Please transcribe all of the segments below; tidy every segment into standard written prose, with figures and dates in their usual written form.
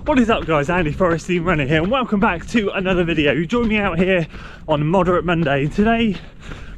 What is up guys, Andy Forrest, Team Runner here, and welcome back to another video. You join me out here on Moderate Monday. Today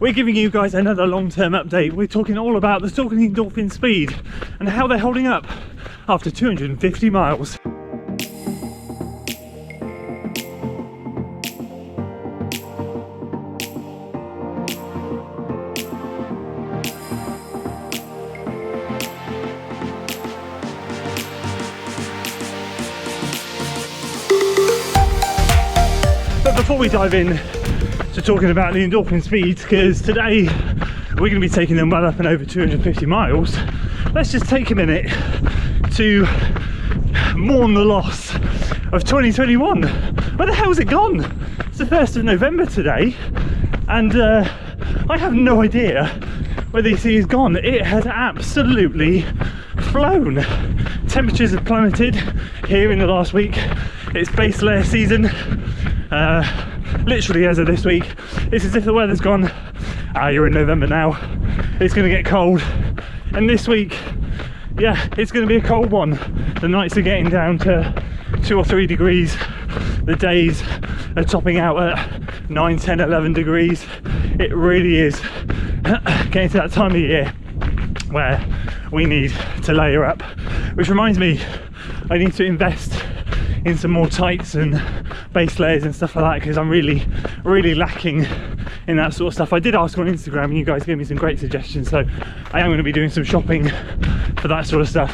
we're giving you guys another long-term update. We're talking all about the Saucony ENDORPHIN speed and how they're holding up after 250 miles. But before we dive in to talking about the endorphin speeds, because today we're going to be taking them well up and over 250 miles, let's just take a minute to mourn the loss of 2021. Where the hell's it gone? It's the 1st of November today, and I have no idea where this year's gone. It has absolutely flown. Temperatures have plummeted here in the last week. It's base layer season. Literally as of this week, it's as if the weather's gone, you're in November now, it's going to get cold, and this week, yeah, it's going to be a cold one. The nights are getting down to 2 or 3 degrees, the days are topping out at 9, 10, 11 degrees. It really is getting to that time of year where we need to layer up, which reminds me, I need to invest in some more tights and base layers and stuff like that, because I'm really lacking in that sort of stuff. I did ask on Instagram and you guys gave me some great suggestions, so I am going to be doing some shopping for that sort of stuff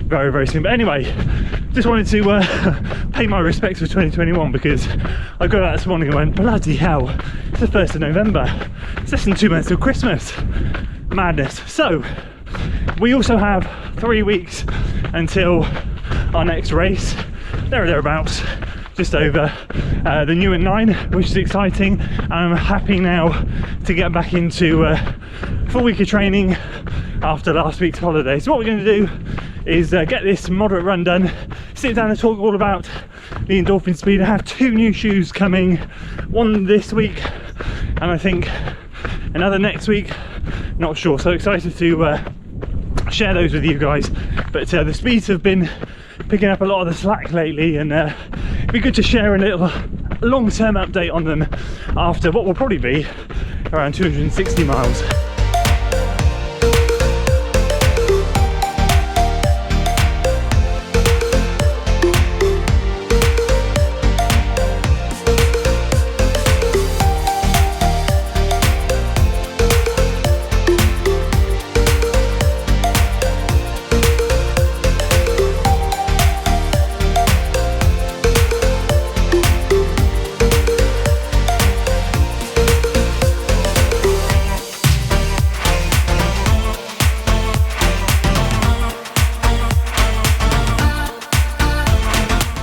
very soon. But anyway, just wanted to pay my respects for 2021, because I got out this morning and went, bloody hell, it's the 1st of November, it's less than 2 months till Christmas. Madness. So we also have 3 weeks until our next race, there or thereabouts, just over the new at 9, which is exciting. I'm happy now to get back into full week of training after last week's holiday. So what we're going to do is get this moderate run done, sit down and talk all about the endorphin speed. I have 2 new shoes coming, one this week and I think another next week, not sure. So excited to share those with you guys. But the speeds have been picking up a lot of the slack lately, and it'd be good to share a little long-term update on them after what will probably be around 260 miles.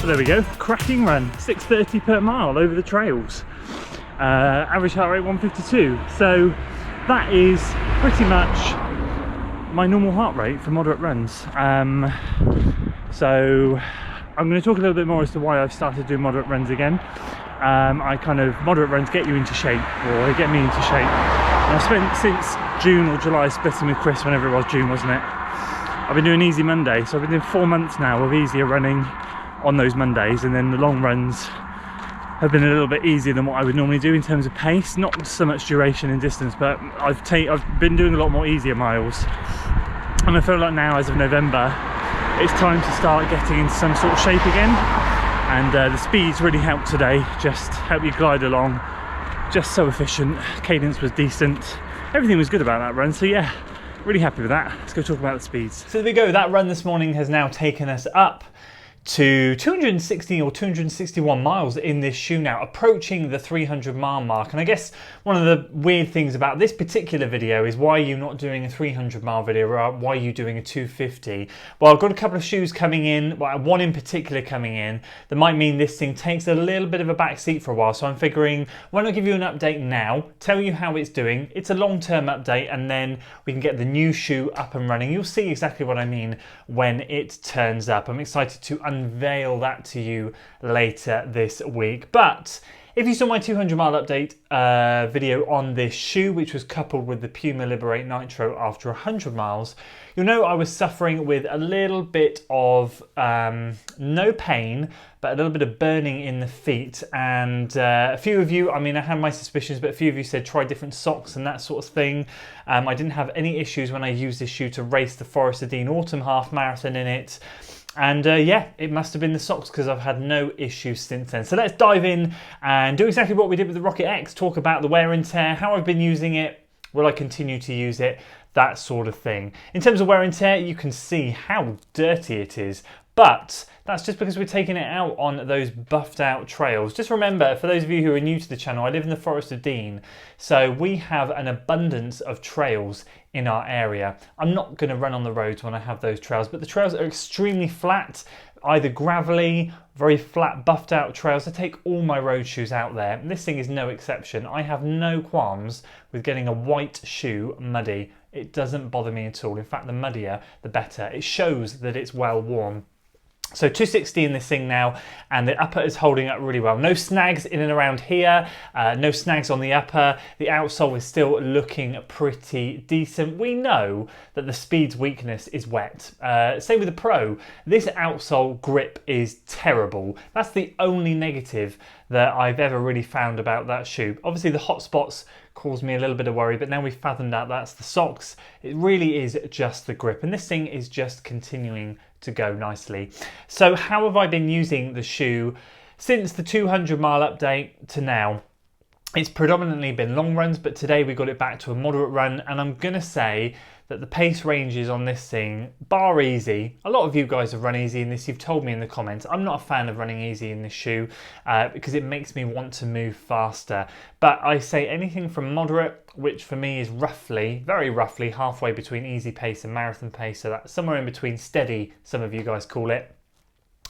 There we go, cracking run, 6:30 per mile over the trails, average heart rate 152. So that is pretty much my normal heart rate for moderate runs. So I'm going to talk a little bit more as to why I've started doing moderate runs again. Moderate runs get you into shape, or they get me into shape. And I've spent since June or July splitting with Chris, whenever it was, June wasn't it? I've been doing Easy Monday, so I've been doing 4 months now of easier running on those Mondays, and then the long runs have been a little bit easier than what I would normally do in terms of pace, not so much duration and distance, but I've been doing a lot more easier miles, and I feel like now, as of November, it's time to start getting into some sort of shape again, and the speeds really helped today, just help you glide along, just so efficient. Cadence was decent, everything was good about that run, so yeah, really happy with that. Let's go talk about the speeds. So there we go, that run this morning has now taken us up to 260 or 261 miles in this shoe now, approaching the 300 mile mark. And I guess one of the weird things about this particular video is, why are you not doing a 300 mile video, or why are you doing a 250? Well, I've got a couple of shoes coming in, well, one in particular coming in, that might mean this thing takes a little bit of a back seat for a while. So I'm figuring, why not give you an update now, tell you how it's doing. It's a long-term update, and then we can get the new shoe up and running. You'll see exactly what I mean when it turns up. I'm excited to unveil that to you later this week. But If you saw my 200 mile update video on this shoe, which was coupled with the Puma Liberate Nitro after 100 miles, you'll know I was suffering with a little bit of no pain, but a little bit of burning in the feet. And a few of you, I mean, I had my suspicions, but a few of you said try different socks and that sort of thing. I didn't have any issues when I used this shoe to race the Forest of Dean Autumn Half Marathon in it. And yeah, it must have been the socks because I've had no issues since then. So let's dive in and do exactly what we did with the Rocket X, talk about the wear and tear, how I've been using it, will I continue to use it, that sort of thing. In terms of wear and tear, you can see how dirty it is, but that's just because we're taking it out on those buffed out trails. Just remember, for those of you who are new to the channel, I live in the Forest of Dean, so we have an abundance of trails in our area. I'm not going to run on the roads when I have those trails, but the trails are extremely flat, either gravelly, very flat, buffed out trails. I take all my road shoes out there, and this thing is no exception. I have no qualms with getting a white shoe muddy. It doesn't bother me at all. In fact, the muddier, the better. It shows that it's well worn. So 260 in this thing now, and the upper is holding up really well. No snags in and around here, no snags on the upper. The outsole is still looking pretty decent. We know that the Speed's weakness is wet. Same with the Pro. This outsole grip is terrible. That's the only negative that I've ever really found about that shoe. Obviously the hot spots caused me a little bit of worry, but now we've fathomed out that's the socks. It really is just the grip, and this thing is just continuing to go nicely. So how have I been using the shoe since the 200 mile update to now? It's predominantly been long runs, but today we got it back to a moderate run, and I'm gonna say that the pace ranges on this thing, bar easy. A lot of you guys have run easy in this, you've told me in the comments. I'm not a fan of running easy in this shoe because it makes me want to move faster. But I say anything from moderate, which for me is roughly, very roughly, halfway between easy pace and marathon pace, so that's somewhere in between steady, some of you guys call it.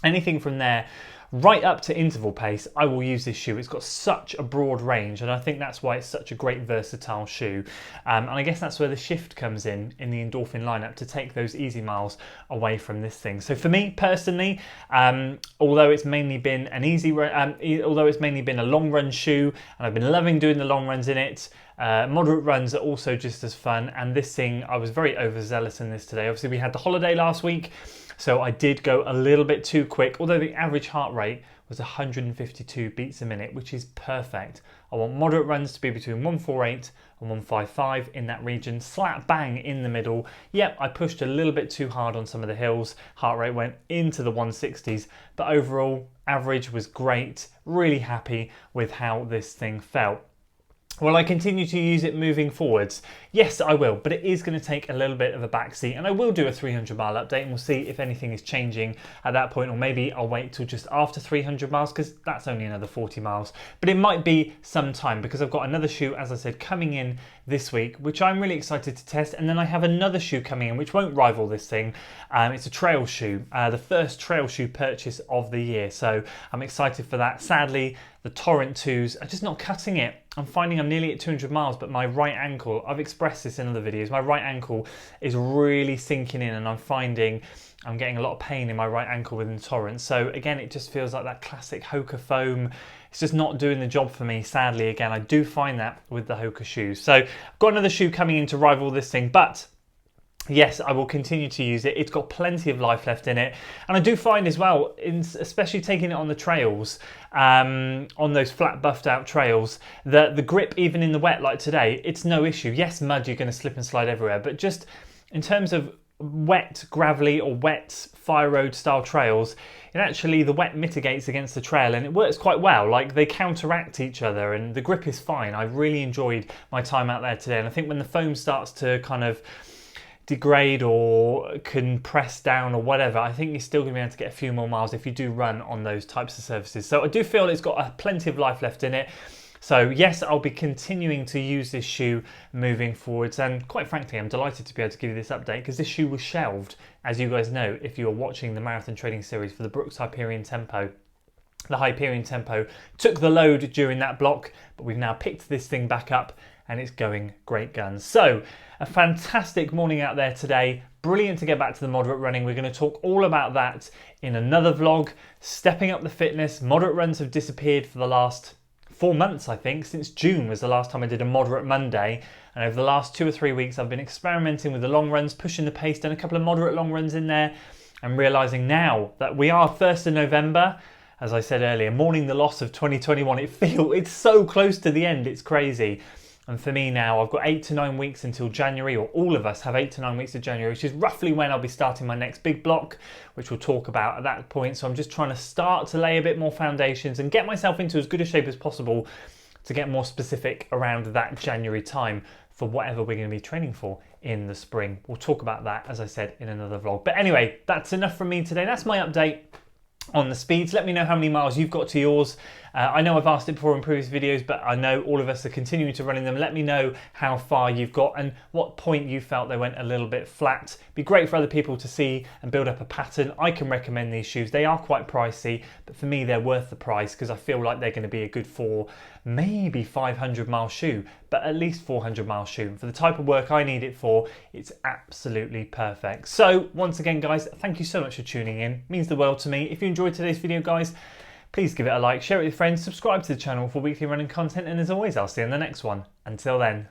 Anything from there right up to interval pace, I will use this shoe. It's got such a broad range, and I think that's why it's such a great versatile shoe. And I guess that's where the shift comes in the Endorphin lineup, to take those easy miles away from this thing. So for me personally, although it's mainly been an although it's mainly been a long run shoe, and I've been loving doing the long runs in it, moderate runs are also just as fun. And this thing, I was very overzealous in this today. Obviously we had the holiday last week, so I did go a little bit too quick, although the average heart rate was 152 beats a minute, which is perfect. I want moderate runs to be between 148 and 155 in that region, slap bang in the middle. Yep, I pushed a little bit too hard on some of the hills. Heart rate went into the 160s, but overall average was great. Really happy with how this thing felt. Will I continue to use it moving forwards? Yes, I will, but it is going to take a little bit of a backseat, and I will do a 300 mile update, and we'll see if anything is changing at that point, or maybe I'll wait till just after 300 miles because that's only another 40 miles. But it might be some time because I've got another shoe, as I said, coming in this week, which I'm really excited to test, and then I have another shoe coming in which won't rival this thing. It's a trail shoe, the first trail shoe purchase of the year, so I'm excited for that. Sadly, the Torrent 2s are just not cutting it. I'm finding I'm nearly at 200 miles, but my right ankle, I've expressed this in other videos, my right ankle is really sinking in, and I'm finding I'm getting a lot of pain in my right ankle within the Torrent. So again, it just feels like that classic Hoka foam. It's just not doing the job for me, sadly. Again, I do find that with the Hoka shoes. So I've got another shoe coming in to rival this thing, but yes, I will continue to use it. It's got plenty of life left in it. And I do find as well, especially taking it on the trails, on those flat buffed out trails, that the grip, even in the wet like today, it's no issue. Yes, mud, you're going to slip and slide everywhere, but just in terms of wet, gravelly or wet fire road style trails, it actually, the wet mitigates against the trail, and it works quite well. Like, they counteract each other, and the grip is fine. I really enjoyed my time out there today, and I think when the foam starts to kind of degrade or can press down or whatever, I think you're still going to be able to get a few more miles if you do run on those types of surfaces. So I do feel it's got plenty of life left in it. So yes, I'll be continuing to use this shoe moving forwards, and quite frankly, I'm delighted to be able to give you this update because this shoe was shelved, as you guys know, if you were watching the Marathon Training Series, for the Brooks Hyperion Tempo. The Hyperion Tempo took the load during that block, but we've now picked this thing back up and it's going great guns. So a fantastic morning out there today. Brilliant to get back to the moderate running. We're going to talk all about that in another vlog. Stepping up the fitness. Moderate runs have disappeared for the last 4 months, I think. Since June was the last time I did a moderate Monday. And over the last 2 or 3 weeks, I've been experimenting with the long runs, pushing the pace, done a couple of moderate long runs in there, and realising now that we are 1st of November, as I said earlier, mourning the loss of 2021. It's so close to the end, it's crazy. And for me now, I've got 8 to 9 weeks until January, or all of us have 8 to 9 weeks of January, which is roughly when I'll be starting my next big block, which we'll talk about at that point. So I'm just trying to start to lay a bit more foundations and get myself into as good a shape as possible to get more specific around that January time for whatever we're going to be training for in the spring. We'll talk about that, as I said, in another vlog. But anyway, that's enough from me today. That's my update on the speeds. Let me know how many miles you've got to yours. I know I've asked it before in previous videos, but I know all of us are continuing to running them. Let me know how far you've got and what point you felt they went a little bit flat. It'd be great for other people to see and build up a pattern. I can recommend these shoes. They are quite pricey, but for me they're worth the price because I feel like they're going to be a good 400, maybe 500 mile shoe, but at least 400 mile shoe. For the type of work I need it for, it's absolutely perfect. So once again, guys, thank you so much for tuning in. It means the world to me. If you enjoyed today's video, guys, please give it a like, share it with your friends, subscribe to the channel for weekly running content, and as always, I'll see you in the next one. Until then.